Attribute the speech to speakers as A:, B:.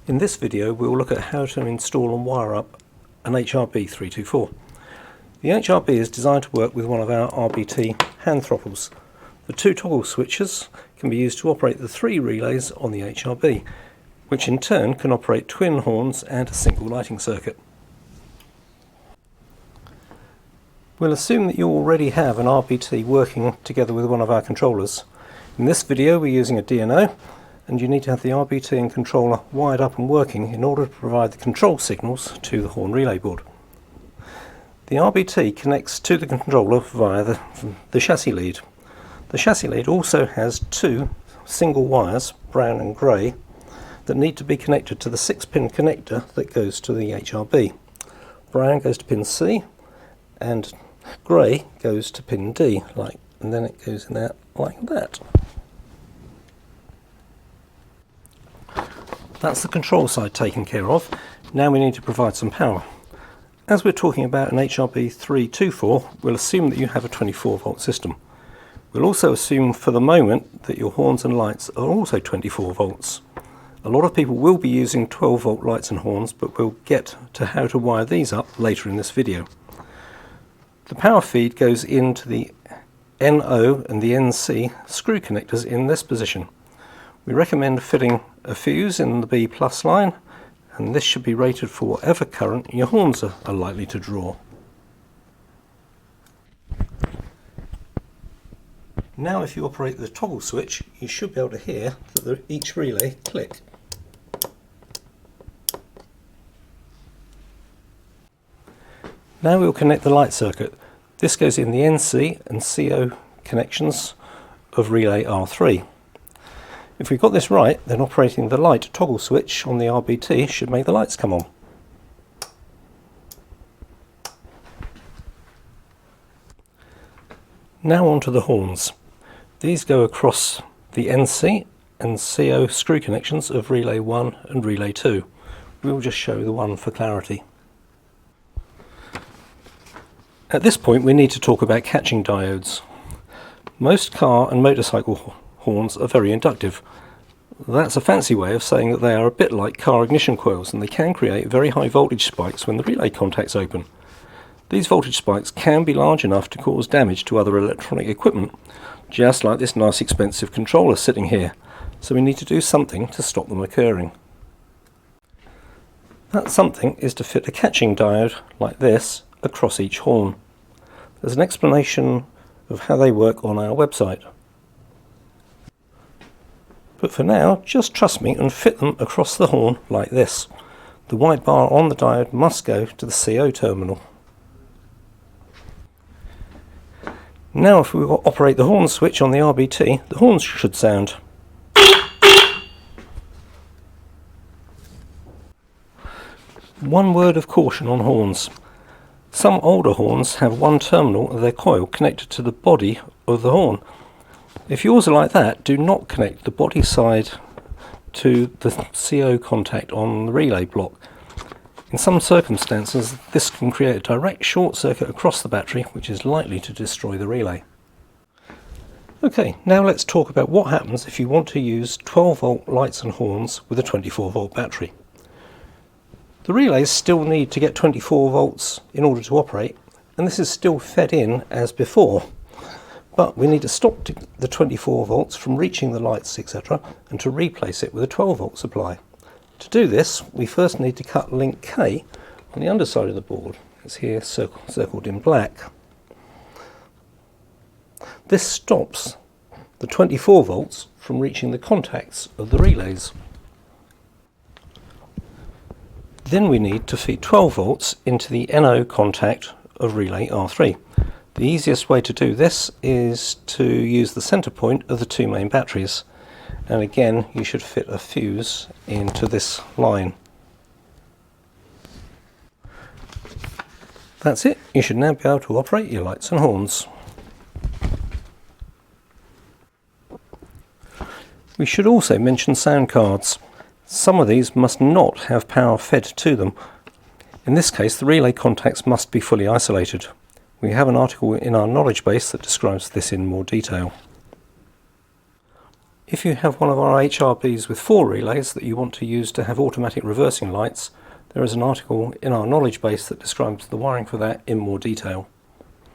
A: In this video we will look at how to install and wire up an HRB324. The HRB is designed to work with one of our RBT hand throttles. The two toggle switches can be used to operate the three relays on the HRB, which in turn can operate twin horns and a single lighting circuit. We'll assume that you already have an RBT working together with one of our controllers. In this video we're using a DNO, and you need to have the RBT and controller wired up and working in order to provide the control signals to the horn relay board. The RBT connects to the controller via the chassis lead. The chassis lead also has two single wires, brown and grey, that need to be connected to the 6-pin connector that goes to the HRB. Brown goes to pin C and grey goes to pin D, and then it goes in there like that. That's the control side taken care of. Now we need to provide some power. As we're talking about an HRB324, we'll assume that you have a 24 volt system. We'll also assume for the moment that your horns and lights are also 24 volts. A lot of people will be using 12 volt lights and horns, but we'll get to how to wire these up later in this video. The power feed goes into the NO and the NC screw connectors in this position. We recommend fitting a fuse in the B+ line, and this should be rated for whatever current your horns are likely to draw. Now if you operate the toggle switch, you should be able to hear that each relay click. Now we'll connect the light circuit. This goes in the NC and CO connections of relay R3. If we've got this right, then operating the light toggle switch on the RBT should make the lights come on. Now on to the horns. These go across the NC and CO screw connections of relay 1 and relay 2. We'll just show the one for clarity. At this point we need to talk about catching diodes. Most car and motorcycle horns are very inductive. That's a fancy way of saying that they are a bit like car ignition coils, and they can create very high voltage spikes when the relay contacts open. These voltage spikes can be large enough to cause damage to other electronic equipment, just like this nice expensive controller sitting here, so we need to do something to stop them occurring. That something is to fit a catching diode like this across each horn. There's an explanation of how they work on our website. But for now, just trust me and fit them across the horn like this. The white bar on the diode must go to the CO terminal. Now if we operate the horn switch on the RBT, the horns should sound. One word of caution on horns. Some older horns have one terminal of their coil connected to the body of the horn. If yours are like that, do not connect the body side to the CO contact on the relay block. In some circumstances, this can create a direct short circuit across the battery, which is likely to destroy the relay. Okay, now let's talk about what happens if you want to use 12 volt lights and horns with a 24 volt battery. The relays still need to get 24 volts in order to operate, and this is still fed in as before. But we need to stop the 24 volts from reaching the lights, etc., and to replace it with a 12 volt supply. To do this, we first need to cut link K on the underside of the board. It's here circled in black. This stops the 24 volts from reaching the contacts of the relays. Then we need to feed 12 volts into the NO contact of relay R3. The easiest way to do this is to use the center point of the two main batteries, and again you should fit a fuse into this line. That's it, you should now be able to operate your lights and horns. We should also mention sound cards. Some of these must not have power fed to them. In this case the relay contacts must be fully isolated. We have an article in our knowledge base that describes this in more detail. If you have one of our HRBs with 4 relays that you want to use to have automatic reversing lights, there is an article in our knowledge base that describes the wiring for that in more detail.